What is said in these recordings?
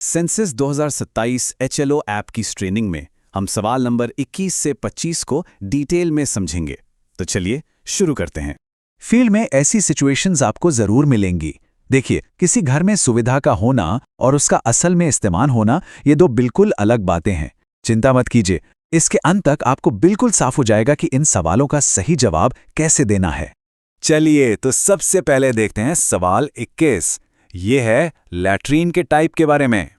Census 2027 HLO app की training में हम सवाल नंबर 21 से 25 को डिटेल में समझेंगे। तो चलिए शुरू करते हैं। फील्ड में ऐसी सिचुएशंस आपको जरूर मिलेंगी। देखिए, किसी घर में सुविधा का होना और उसका असल में इस्तेमाल होना, ये दो बिल्कुल अलग बातें हैं। चिंता मत कीजिए, इसके अंत तक आपको बिल्कुल साफ हो जाएगा कि इन सवालों का सही जवाब कैसे देना है। चलिए तो सबसे पहले देखते हैं सवाल 21। ये है लैट्रीन के टाइप के बारे में।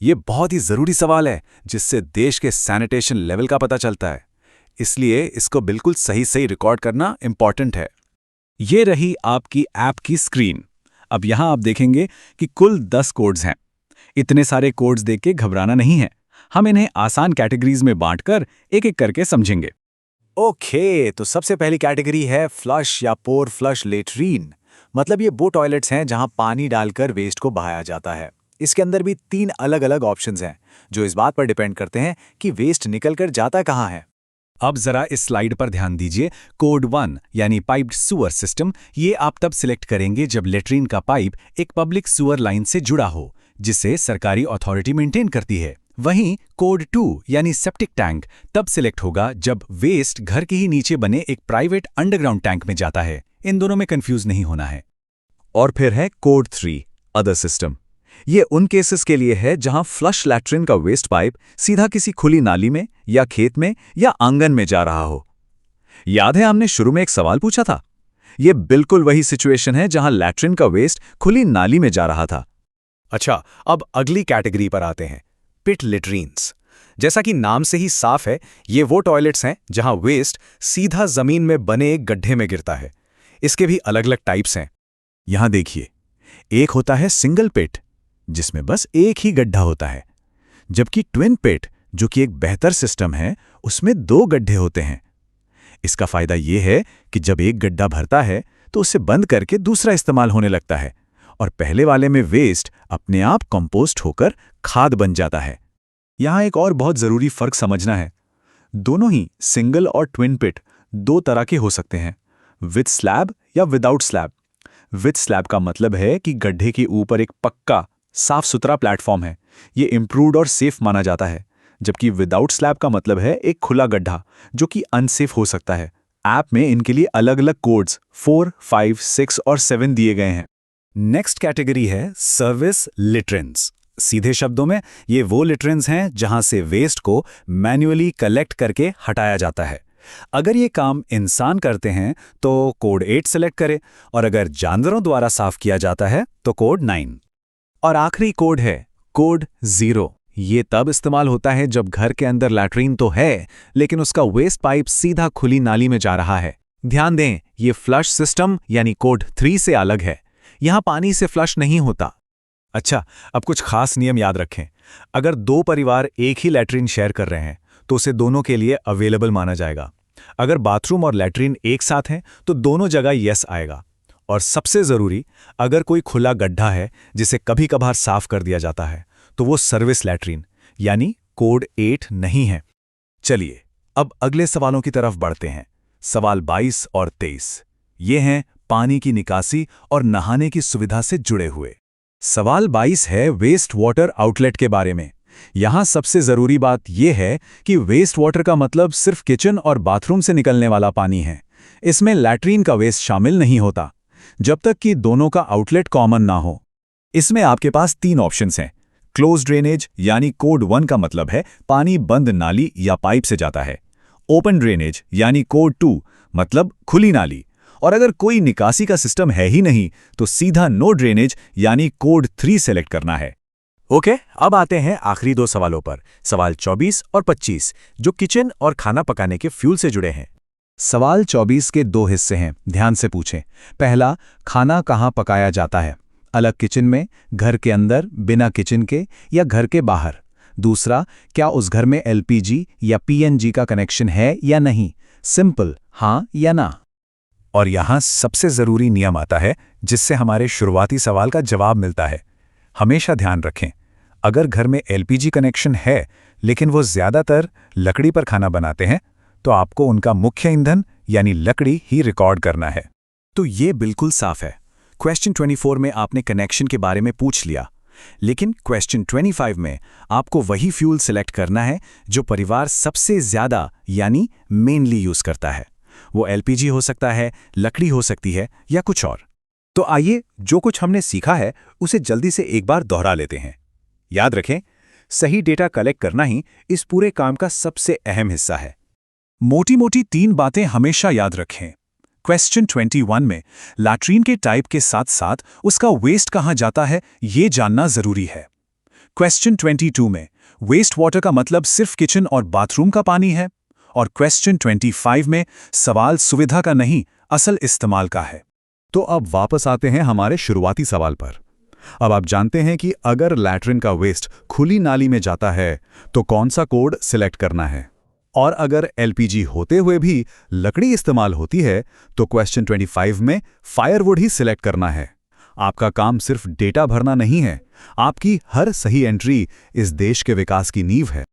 ये बहुत ही ज़रूरी सवाल है जिससे देश के सैनिटेशन लेवल का पता चलता है, इसलिए इसको बिल्कुल सही रिकॉर्ड करना इंपॉर्टेंट है। ये रही आपकी ऐप की स्क्रीन। अब यहाँ आप देखेंगे कि कुल 10 कोड्स हैं। इतने सारे कोड्स देख के घबराना नहीं है, हम इन्हें आसान कैटेगरीज में बांटकर एक एक करके समझेंगे। ओके, तो सबसे पहली कैटेगरी है फ्लश या पोर फ्लश लेट्रीन। मतलब ये वो टॉयलेट्स हैं जहां पानी डालकर वेस्ट को बहाया जाता है। इसके अंदर भी 3 अलग अलग ऑप्शंस हैं जो इस बात पर डिपेंड करते हैं कि वेस्ट निकलकर जाता कहां है। अब जरा इस स्लाइड पर ध्यान दीजिए। कोड 1 यानी पाइप्ड सुअर सिस्टम, ये आप तब सिलेक्ट करेंगे जब लेट्रिन का पाइप एक पब्लिक सुअर लाइन से जुड़ा हो, जिसे सरकारी अथॉरिटी मेंटेन करती है। वहीं कोड 2 यानी सेप्टिक टैंक तब सिलेक्ट होगा जब वेस्ट घर के ही नीचे बने एक प्राइवेट अंडरग्राउंड टैंक में जाता है। इन दोनों में कंफ्यूज नहीं होना है। और फिर है कोड 3 अदर सिस्टम। ये उन केसेस के लिए है जहां फ्लश लैट्रिन का वेस्ट पाइप सीधा किसी खुली नाली में या खेत में या आंगन में जा रहा हो। याद है हमने शुरू में एक सवाल पूछा था? ये बिल्कुल वही सिचुएशन है जहां लैट्रिन का वेस्ट खुली नाली में जा रहा था। अच्छा, अब अगली कैटेगरी पर आते हैं, पिट लेट्रीन्स। जैसा कि नाम से ही साफ है, ये वो टॉयलेट्स हैं जहां वेस्ट सीधा जमीन में बने एक गड्ढे में गिरता है। इसके भी अलग अलग टाइप्स हैं। यहां देखिए, एक होता है सिंगल पिट जिसमें बस एक ही गड्ढा होता है, जबकि ट्विन पिट जो कि एक बेहतर सिस्टम है, उसमें 2 गड्ढे होते हैं। इसका फायदा यह है कि जब एक गड्ढा भरता है तो उसे बंद करके दूसरा इस्तेमाल होने लगता है और पहले वाले में वेस्ट अपने आप कंपोस्ट होकर खाद बन जाता है। यहां एक और बहुत जरूरी फर्क समझना है। दोनों ही सिंगल और ट्विन पिट 2 तरह के हो सकते हैं, विद स्लैब या विदाउट स्लैब। विद स्लैब का मतलब है कि गड्ढे के ऊपर एक पक्का साफ सुथरा प्लेटफॉर्म है, ये इम्प्रूव्ड और सेफ माना जाता है। जबकि विदाउट स्लैब का मतलब है एक खुला गड्ढा जो कि अनसेफ हो सकता है। ऐप में इनके लिए अलग अलग कोड्स 4, 5, 6 और 7 दिए गए हैं। नेक्स्ट कैटेगरी है सर्विस लिट्रिन्स। सीधे शब्दों में ये वो लिट्रिन्स हैं जहां से वेस्ट को मैन्युअली कलेक्ट करके हटाया जाता है। अगर ये काम इंसान करते हैं तो कोड 8 सेलेक्ट करें, और अगर जानवरों द्वारा साफ किया जाता है तो कोड 9। और आखिरी कोड है कोड 0। ये तब इस्तेमाल होता है जब घर के अंदर लैट्रीन तो है, लेकिन उसका वेस्ट पाइप सीधा खुली नाली में जा रहा है। ध्यान दें, ये फ्लश सिस्टम यानी कोड 3 से अलग है। यहां पानी से फ्लश नहीं होता। अच्छा, अब कुछ खास नियम याद रखें। अगर 2 परिवार एक ही लैट्रीन शेयर कर रहे हैं तो उसे दोनों के लिए अवेलेबल माना जाएगा। अगर बाथरूम और लैट्रीन एक साथ हैं तो दोनों जगह यस आएगा। और सबसे जरूरी, अगर कोई खुला गड्ढा है जिसे कभी कभार साफ कर दिया जाता है तो वो सर्विस लैट्रीन यानी कोड 8 नहीं है। चलिए अब अगले सवालों की तरफ बढ़ते हैं। सवाल 22 और 23 ये हैं पानी की निकासी और नहाने की सुविधा से जुड़े हुए। सवाल 22 है वेस्ट वाटर आउटलेट के बारे में। यहां सबसे जरूरी बात यह है कि वेस्ट वाटर का मतलब सिर्फ किचन और बाथरूम से निकलने वाला पानी है। इसमें लैट्रीन का वेस्ट शामिल नहीं होता जब तक कि दोनों का आउटलेट कॉमन ना हो। इसमें आपके पास 3 ऑप्शंस हैं। क्लोज ड्रेनेज यानी कोड 1 का मतलब है पानी बंद नाली या पाइप से जाता है। ओपन ड्रेनेज यानी कोड 2 मतलब खुली नाली। और अगर कोई निकासी का सिस्टम है ही नहीं तो सीधा नो ड्रेनेज यानी कोड 3 सेलेक्ट करना है। ओके, अब आते हैं आखिरी 2 सवालों पर, सवाल 24 और 25, जो किचन और खाना पकाने के फ्यूल से जुड़े हैं। सवाल 24 के 2 हिस्से हैं, ध्यान से पूछें। पहला, खाना कहाँ पकाया जाता है? अलग किचन में, घर के अंदर, बिना किचन के या घर के बाहर? दूसरा, क्या उस घर में एलपीजी या पीएनजी का कनेक्शन है या नहीं? सिंपल हाँ या ना। और यहां सबसे जरूरी नियम आता है जिससे हमारे शुरुआती सवाल का जवाब मिलता है। हमेशा ध्यान रखें, अगर घर में एलपीजी कनेक्शन है लेकिन वो ज्यादातर लकड़ी पर खाना बनाते हैं तो आपको उनका मुख्य ईंधन यानी लकड़ी ही रिकॉर्ड करना है। तो ये बिल्कुल साफ है। क्वेश्चन 24 में आपने कनेक्शन के बारे में पूछ लिया, लेकिन क्वेश्चन 25 में आपको वही फ्यूल सिलेक्ट करना है जो परिवार सबसे ज़्यादा यानी मेनली यूज़ करता है। वो एलपीजी हो सकता है, लकड़ी हो सकती है या कुछ और। तो आइए जो कुछ हमने सीखा है उसे जल्दी से एक बार दोहरा लेते हैं। याद रखें, सही डेटा कलेक्ट करना ही इस पूरे काम का सबसे अहम हिस्सा है। मोटी मोटी 3 बातें हमेशा याद रखें। क्वेश्चन 21 में लैट्रीन के टाइप के साथ साथ उसका वेस्ट कहाँ जाता है ये जानना जरूरी है। क्वेश्चन 22 में वेस्ट वाटर का मतलब सिर्फ किचन और बाथरूम का पानी है। और क्वेश्चन 25 में सवाल सुविधा का नहीं, असल इस्तेमाल का है। तो अब वापस आते हैं हमारे शुरुआती सवाल पर। अब आप जानते हैं कि अगर लैट्रिन का वेस्ट खुली नाली में जाता है तो कौन सा कोड सिलेक्ट करना है, और अगर एलपीजी होते हुए भी लकड़ी इस्तेमाल होती है तो क्वेश्चन 25 में फायरवुड ही सिलेक्ट करना है। आपका काम सिर्फ डेटा भरना नहीं है, आपकी हर सही एंट्री इस देश के विकास की नींव है।